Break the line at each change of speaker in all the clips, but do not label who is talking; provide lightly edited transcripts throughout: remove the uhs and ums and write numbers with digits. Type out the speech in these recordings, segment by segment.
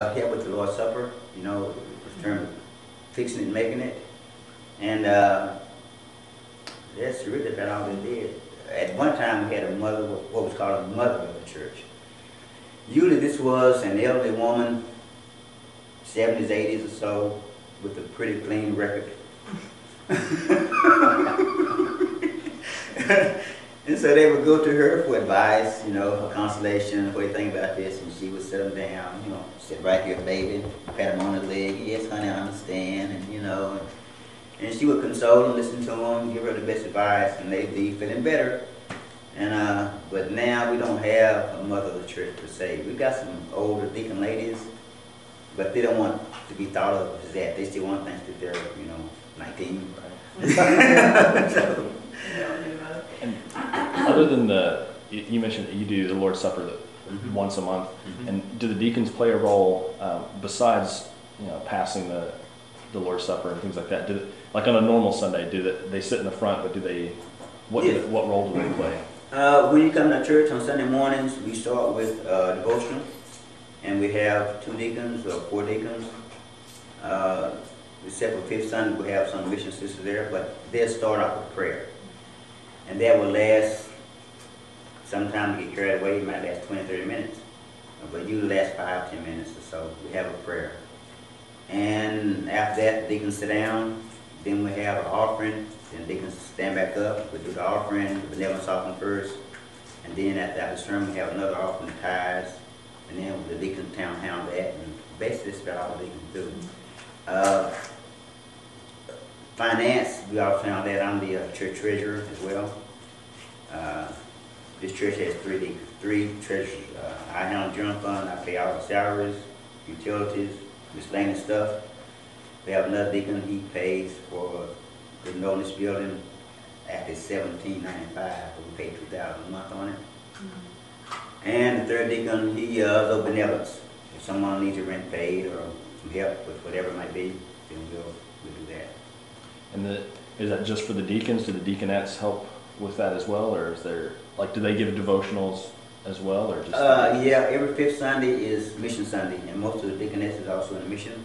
help with the Lord's Supper, you know, in terms of fixing it and making it. And that's really about all they did. At one time we had a mother, what was called a mother of the church. Usually this was an elderly woman, 70s, 80s or so, with a pretty clean record. And so they would go to her for advice, you know, for consolation, what do you think about this? And she would sit them down, you know, sit right here, baby, pat them on the leg, yes, honey, I understand, and you know, and she would console them, listen to them, give her the best advice, and they'd be feeling better. And but now we don't have a mother of the church per se. We've got some older deacon ladies, but they don't want to be thought of as that. They still want things that they're, you know, 19.
And other than you mentioned that you do the Lord's Supper once a month, and do the deacons play a role besides, you know, passing the Lord's Supper and things like that? Like on a normal Sunday, they sit in the front, but what role do they play?
When you come to church on Sunday mornings, we start with devotion, and we have 2 deacons or 4 deacons. Except for 5th Sunday, we have some mission sisters there, but they'll start off with prayer. And that will last, sometimes we get carried away, it might last 20, 30 minutes. But usually lasts 5, 10 minutes or so. We have a prayer. And after that, the deacons sit down. Then we have an offering. Then the deacons stand back up. We do the offering, the benevolence offering first. And then after the sermon, we have another offering, the tithes. And then the deacons handle that. And basically, that's about all the deacons do. Finance, we also found that I'm the church treasurer as well. This church has 3 treasurers. I handle general fund, I pay all the salaries, utilities, miscellaneous stuff. We have another deacon, he pays for the notice building after $17.95, but we pay $2,000 a month on it. And the 3rd deacon, he does benevolence. If someone needs a rent paid or some help with whatever it might be, then we'll do that. And
is that just for the deacons? Do the deaconettes help with that as well, or is there, like, do they give devotionals as well, or just?
Yeah, every 5th Sunday is Mission Sunday, and most of the deaconesses are also in the mission,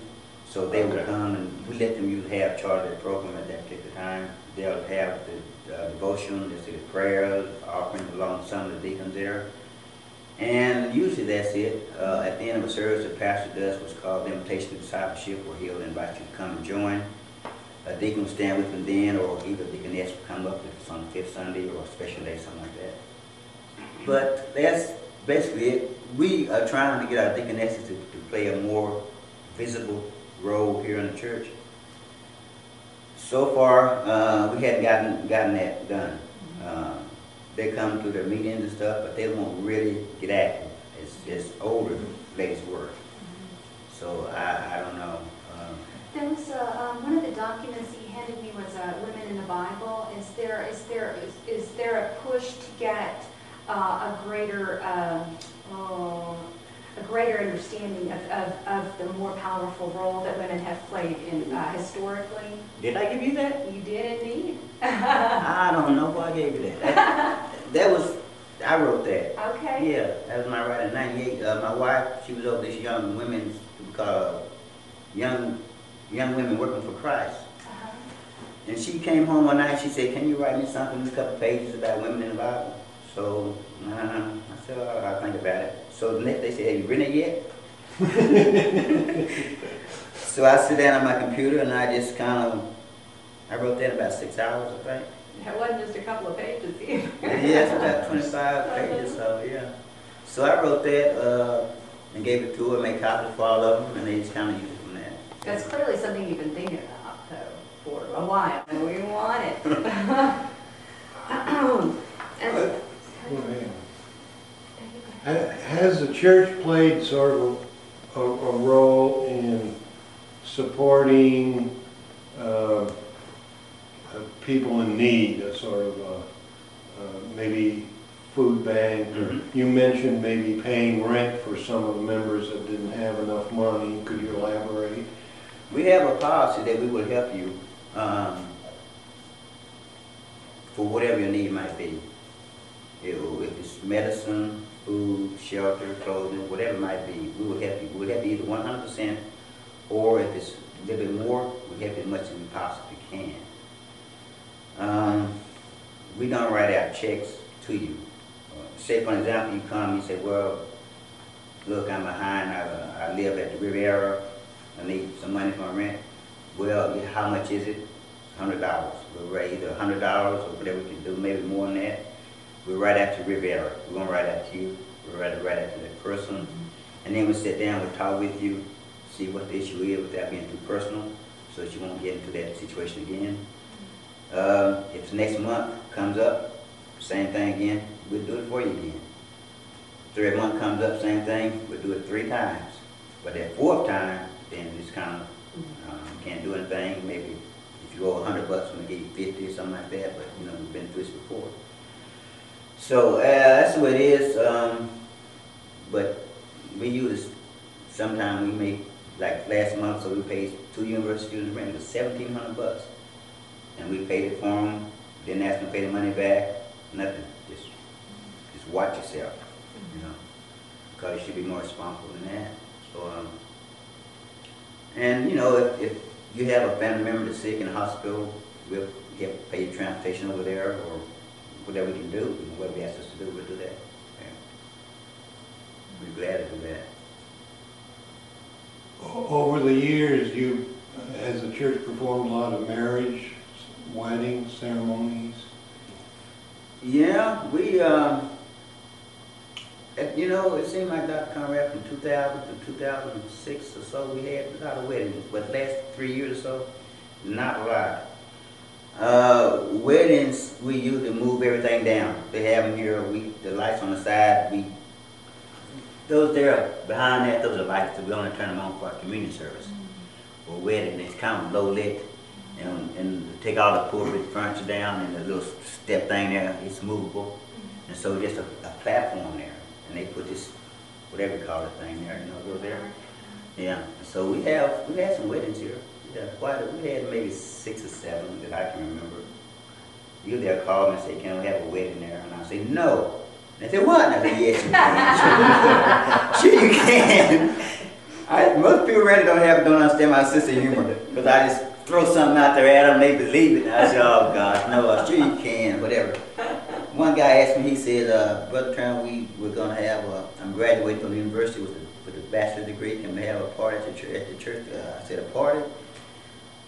so they will come, and we let them usually have charge of their program at that particular time. They'll have the devotion, they'll say the prayers, offerings along with some of the deacons there, and usually that's it. At the end of a service, the pastor does what's called the invitation to discipleship, where he'll invite you to come and join. A deacon will stand with them then, or either deaconess will come up if it's on the 5th Sunday or a special day, something like that. But that's basically it. We are trying to get our deaconesses to play a more visible role here in the church. So far, we hadn't gotten that done. They come to their meetings and stuff, but they won't really get active as older ladies work. So I don't know.
There was one of the documents he handed me was Women in the Bible. Is there a push to get a greater understanding of the more powerful role that women have played in historically?
Did I give you that?
You did indeed.
I don't know who I gave you that. I wrote that.
Okay.
Yeah, that was my writing in '98. My wife, she was over this young women's young women working for Christ. And she came home one night, she said, can you write me something, a couple pages about women in the Bible? So I said, oh, I'll think about it. So the next day they said, have you written it yet? So I sit down on my computer and I just I wrote that in about 6 hours, I think.
That wasn't just a couple of pages either.
Yeah, it's about 25 pages, so yeah. So I wrote that and gave it to her, made copies for all of them, and they just kind of used it from that.
That's clearly something you've been thinking about, though, for a while, and we want it.
Has the church played sort of a role in supporting people in need, a sort of maybe food bank? Or you mentioned maybe paying rent for some of the members that didn't have enough money. Could you elaborate?
We have a policy that we will help you for whatever your need might be. If it's medicine, food, shelter, clothing, whatever it might be. We will help you. We will help you either 100%, or if it's a little bit more, we'll help you as much as we possibly can. We don't write out checks to you. Say, for example, you come, you say, well, look, I'm behind, I live at the Riviera, I need some money for my rent. Well, how much is it? $100. We'll write either $100 or whatever we can do, maybe more than that. We'll write out to Riviera. We're going to write out to you. We'll write out to that person. And then we'll sit down, we'll talk with you, see what the issue is without being too personal, so that you won't get into that situation again. If the next month comes up, same thing again, we'll do it for you again. Third month comes up, same thing, we'll do it 3 times. But that 4th time, then it's kind of, you can't do anything. Maybe if you owe $100, we'll give you 50 or something like that, but you know, we've been through this before. So that's what it is, but we use, sometimes we make, like last month, so we paid 2 university students rent, it was $1,700. And we paid it for them, didn't ask them to pay the money back, nothing, just watch yourself, you know, because you should be more responsible than that. So, and you know, if you have a family member that's sick in the hospital, we'll pay your transportation over there, or whatever we can do, you know, whatever you ask us to do, we'll do that. Yeah. We're glad to do that.
Over the years, has the church performed a lot of marriage, wedding ceremonies?
Yeah, we, you know, it seemed like Dr. Conrad from 2000 to 2006 or so, we had a lot of weddings, but the last 3 years or so, not a lot. Weddings, we usually move everything down. They have them here, the lights on the side, those there behind that, those are lights that we only turn them on for our community service. For wedding, it's kind of low lit. And take all the pulpit furniture down, and the little step thing there, it's movable. And so just a platform there. And they put this, whatever you call it thing there, you know, go there. Yeah. So we had some weddings here. We had maybe 6 or 7 that I can remember. Usually they'll call me and say, can we have a wedding there? And I'll say, no. And they say, what? And I say, yes, you can. Sure you can. Most people really don't understand my sense of humor, because I just throw something out there at them, they believe it. And I say, oh gosh, no, sure you can, whatever. One guy asked me, he said, Brother Turner, we're going to have, I'm graduating from the university with a bachelor's degree, can we have a party at the church? I said, a party?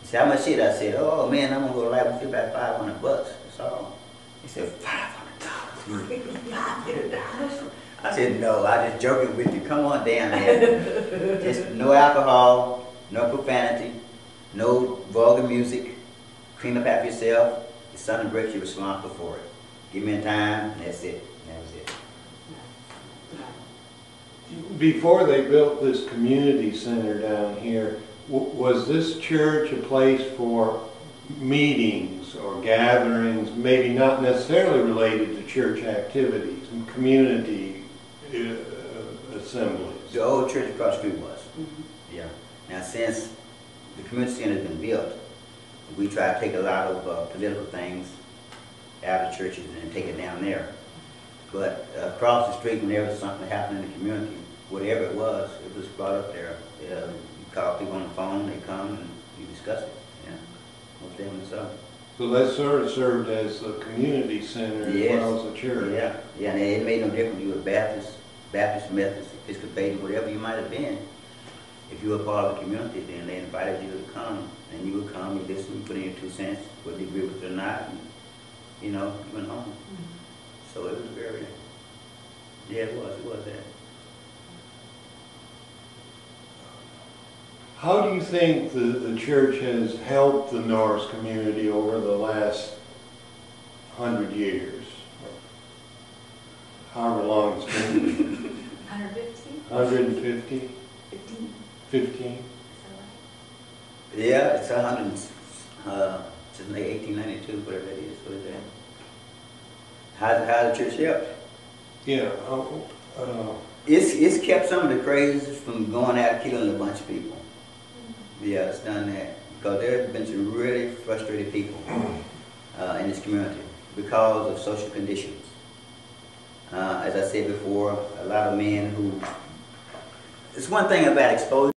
He said, how much shit? I said, oh man, I'm going to go live with you about $500. That's all. He said, $500? $500? I said, no, I just joking with you. Come on down there. Just no alcohol, no profanity, no vulgar music. Clean up after yourself. If something breaks, you're responsible for it. Give me a time, and that's it. That was it.
Before they built this community center down here, was this church a place for meetings or gatherings, maybe not necessarily related to church activities, and community assemblies?
The old church across the street was. Yeah. Now since the community center has been built, we try to take a lot of political things out of churches and take it down there. But across the street, whenever something happened in the community, whatever it was brought up there. You call people on the phone, they come and you discuss it. Yeah. Most definitely so.
So that sort of served as a community center as well as a church.
Yeah, yeah, and it made no difference if you were Baptist, Methodist, Episcopalian, whatever you might have been. If you were part of the community, then they invited you to come, and you would come, you listen, you put in your 2 cents, whether you agree with it or not, and, you know, you went home. So it was very, yeah, it was that.
How do you think the church has helped the Norris community over the last 100 years? However long it's been.
150?
150?
15.
15?
Yeah, it's 100, since 1892, whatever that is. What is that? How the church helped?
Yeah.
It's kept some of the crazies from going out and killing a bunch of people. Yeah, it's done that. Because there have been some really frustrated people in this community because of social conditions. As I said before, a lot of men who, it's one thing about exposure.